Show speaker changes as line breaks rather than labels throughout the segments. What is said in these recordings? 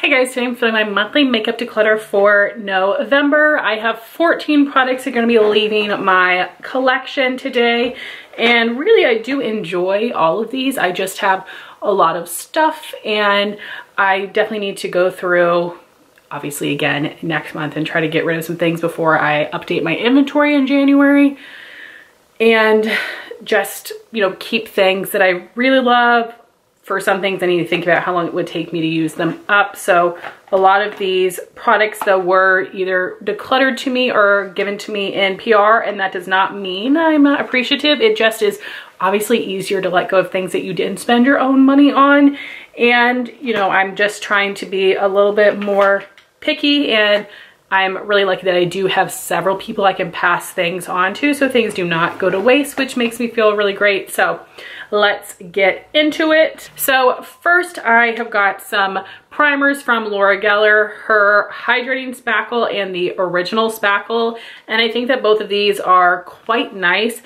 Hey guys, today I'm filling my monthly makeup declutter for November. I have 14 products that are going to be leaving my collection today. And really, I do enjoy all of these. I just have a lot of stuff and I definitely need to go through, obviously again, next month and try to get rid of some things before I update my inventory in January. And just, keep things that I really love. For some things, I need to think about how long it would take me to use them up. So a lot of these products that were either decluttered to me or given to me in PR, and that does not mean I'm not appreciative. It just is obviously easier to let go of things that you didn't spend your own money on. And, I'm just trying to be a little bit more picky, and I'm really lucky that I do have several people I can pass things on to, so things do not go to waste, which makes me feel really great. So let's get into it. So first, I have got some primers from Laura Geller, her hydrating spackle and the original spackle. And I think that both of these are quite nice,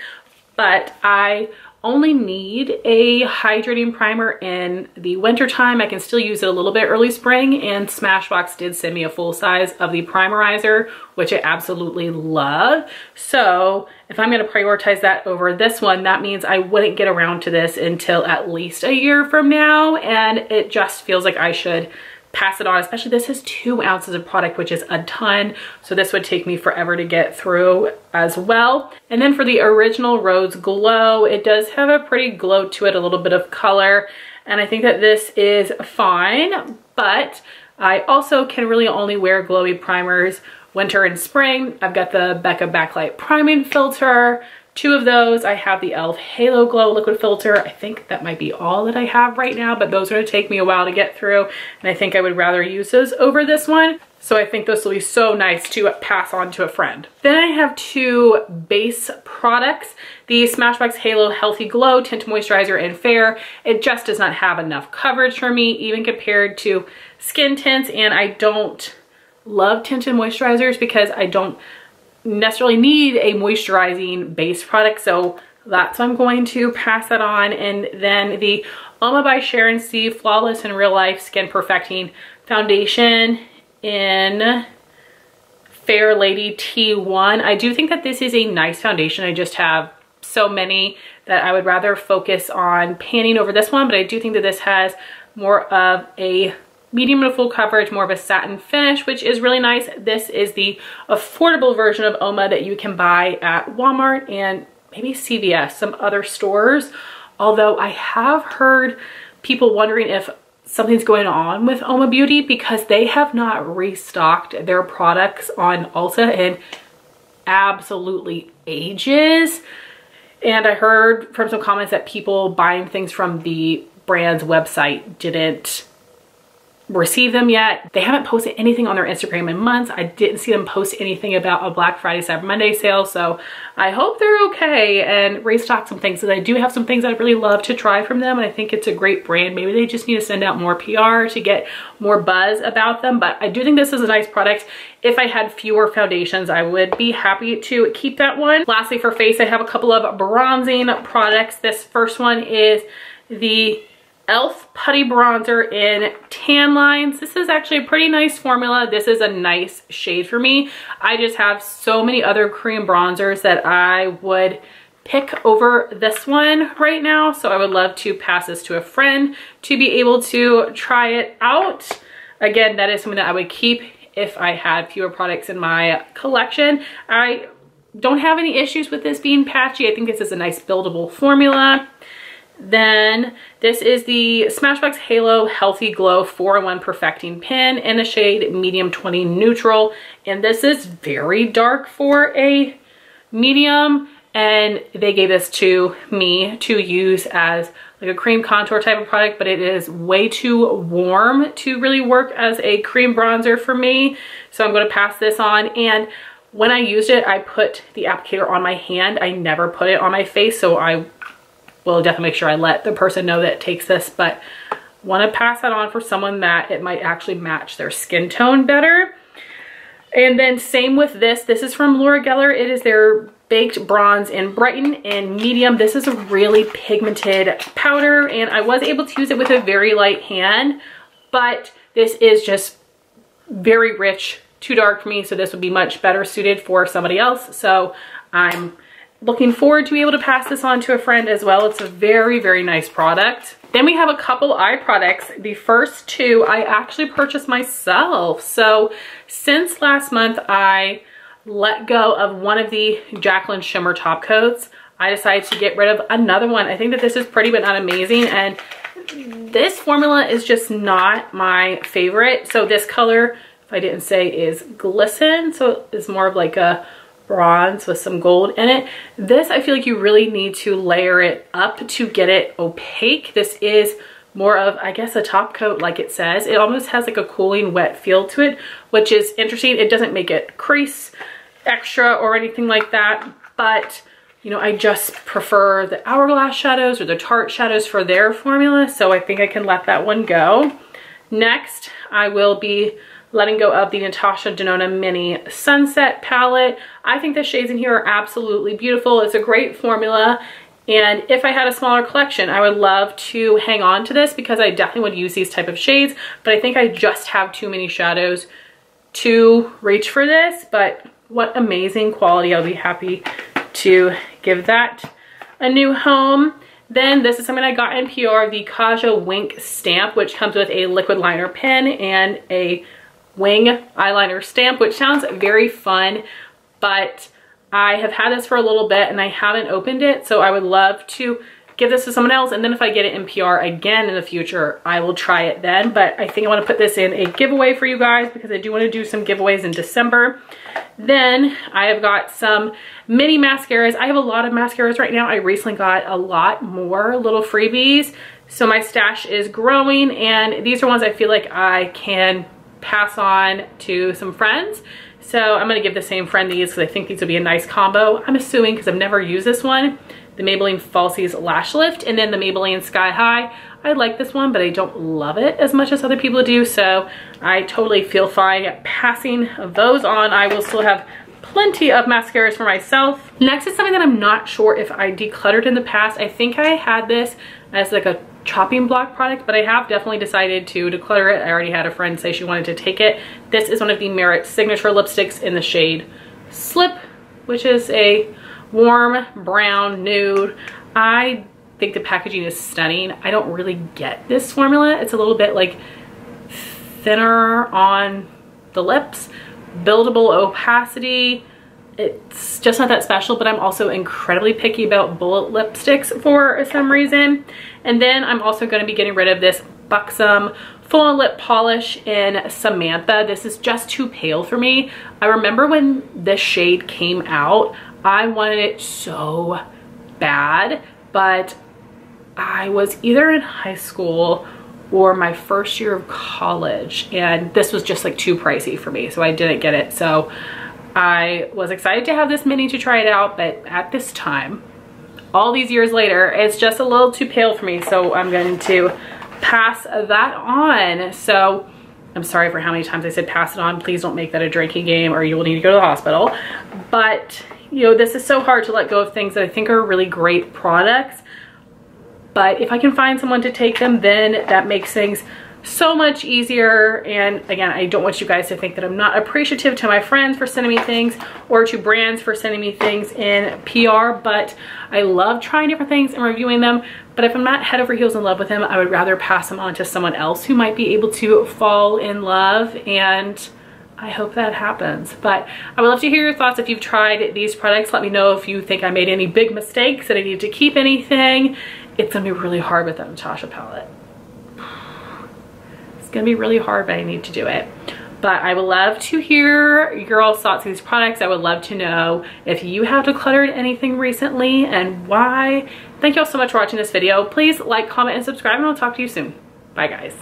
but I only need a hydrating primer in the winter time. I can still use it a little bit early spring, and Smashbox did send me a full size of the primerizer, which I absolutely love. So if I'm gonna prioritize that over this one, that means I wouldn't get around to this until at least a year from now, and it just feels like I should pass it on, especially this is 2 ounces of product, which is a ton. So this would take me forever to get through as well. And then for the original Rose Glow, it does have a pretty glow to it, a little bit of color. And I think that this is fine, but I also can really only wear glowy primers winter and spring. I've got the Becca Backlight Priming Filter, 2 of those. I have the e.l.f. Halo Glow Liquid Filter. I think that might be all that I have right now, but those are gonna take me a while to get through, and I think I would rather use those over this one. So I think this will be so nice to pass on to a friend. Then I have 2 base products. The Smashbox Halo Healthy Glow Tint Moisturizer in Fair. It just does not have enough coverage for me, even compared to skin tints, and I don't love tinted moisturizers because I don't necessarily need a moisturizing base product, so that's why I'm going to pass that on. And then the Oma by Sharon C Flawless in Real Life Skin Perfecting Foundation in Fair Lady T1. I do think that this is a nice foundation. I just have so many that I would rather focus on panning over this one, but I do think that this has more of a medium to full coverage, more of a satin finish, which is really nice. This is the affordable version of Oma that you can buy at Walmart and maybe CVS, some other stores. Although I have heard people wondering if something's going on with Oma Beauty because they have not restocked their products on Ulta in absolutely ages. And I heard from some comments that people buying things from the brand's website didn't receive them yet. They haven't posted anything on their Instagram in months. I didn't see them post anything about a Black Friday, Cyber Monday sale, so I hope they're okay and restock some things, because I do have some things I'd really love to try from them, and I think it's a great brand. Maybe they just need to send out more PR to get more buzz about them, but I do think this is a nice product. If I had fewer foundations, I would be happy to keep that one. Lastly, for face, I have a couple of bronzing products. This first one is the e.l.f. Putty Bronzer in Tan Lines. This is actually a pretty nice formula. This is a nice shade for me. I just have so many other cream bronzers that I would pick over this one right now. So I would love to pass this to a friend to be able to try it out. Again, that is something that I would keep if I had fewer products in my collection. I don't have any issues with this being patchy. I think this is a nice buildable formula. Then this is the Smashbox Halo Healthy Glow 4-in-1 Perfecting Pen in the shade Medium 20 Neutral. And this is very dark for a medium, and they gave this to me to use as like a cream contour type of product, but it is way too warm to really work as a cream bronzer for me. So I'm going to pass this on. And when I used it, I put the applicator on my hand. I never put it on my face, so I will definitely make sure I let the person know that it takes this, but want to pass that on for someone that it might actually match their skin tone better. And then same with this. This is from Laura Geller. It is their Baked Bronze in Brighten in Medium. This is a really pigmented powder, and I was able to use it with a very light hand, but this is just very rich, too dark for me, so this would be much better suited for somebody else. So I'm looking forward to be able to pass this on to a friend as well. It's a very, very nice product. Then we have a couple eye products. The first two I actually purchased myself. So since last month I let go of one of the Jaclyn Shimmer top coats, I decided to get rid of another one. I think that this is pretty but not amazing, and this formula is just not my favorite. So this color, if I didn't say, is Glisten. So it's more of like a bronze with some gold in it. This, I feel like you really need to layer it up to get it opaque. This is more of, I guess, a top coat like it says. It almost has like a cooling wet feel to it, which is interesting. It doesn't make it crease extra or anything like that, but you know, I just prefer the Hourglass shadows or the Tarte shadows for their formula, so I think I can let that one go. Next, I will be letting go of the Natasha Denona Mini Sunset palette. I think the shades in here are absolutely beautiful. It's a great formula, and if I had a smaller collection, I would love to hang on to this because I definitely would use these type of shades, but I think I just have too many shadows to reach for this. But what amazing quality. I'll be happy to give that a new home. Then this is something I got in PR, the Kaja Wink stamp, which comes with a liquid liner pen and a wing eyeliner stamp, which sounds very fun, but I have had this for a little bit and I haven't opened it, so I would love to give this to someone else, and then if I get it in PR again in the future, I will try it then. But I think I want to put this in a giveaway for you guys because I do want to do some giveaways in December. Then I have got some mini mascaras. I have a lot of mascaras right now. I recently got a lot more little freebies, so my stash is growing, and these are ones I feel like I can pass on to some friends. So I'm going to give the same friend these because I think these would be a nice combo. I'm assuming, because I've never used this one, the Maybelline Falsies Lash Lift, and then the Maybelline Sky High. I like this one, but I don't love it as much as other people do, so I totally feel fine passing those on. I will still have plenty of mascaras for myself. Next is something that I'm not sure if I decluttered in the past. I think I had this as like a chopping block product, but I have definitely decided to declutter it. I already had a friend say she wanted to take it. This is one of the Merit signature lipsticks in the shade Slip, which is a warm brown nude. I think the packaging is stunning. I don't really get this formula. It's a little bit like thinner on the lips, buildable opacity. It's just not that special, but I'm also incredibly picky about bullet lipsticks for some reason. And then I'm also going to be getting rid of this Buxom full lip polish in Samantha. This is just too pale for me. I remember when this shade came out, I wanted it so bad, but I was either in high school or my first year of college, and this was just like too pricey for me, so I didn't get it. So I was excited to have this mini to try it out, but at this time, all these years later, it's just a little too pale for me, so I'm going to pass that on. So I'm sorry for how many times I said pass it on. Please don't make that a drinking game or you will need to go to the hospital. But you know, this is so hard to let go of things that I think are really great products. But if I can find someone to take them, then that makes things so much easier. And again, I don't want you guys to think that I'm not appreciative to my friends for sending me things or to brands for sending me things in PR, but I love trying different things and reviewing them. But if I'm not head over heels in love with them, I would rather pass them on to someone else who might be able to fall in love, and I hope that happens. But I would love to hear your thoughts if you've tried these products. Let me know if you think I made any big mistakes, that I need to keep anything. It's gonna be really hard with that Natasha palette. It's gonna be really hard, but I need to do it. But I would love to hear your all's thoughts on these products. I would love to know if you have decluttered anything recently and why. Thank you all so much for watching this video. Please like, comment, and subscribe, and I'll talk to you soon. Bye, guys.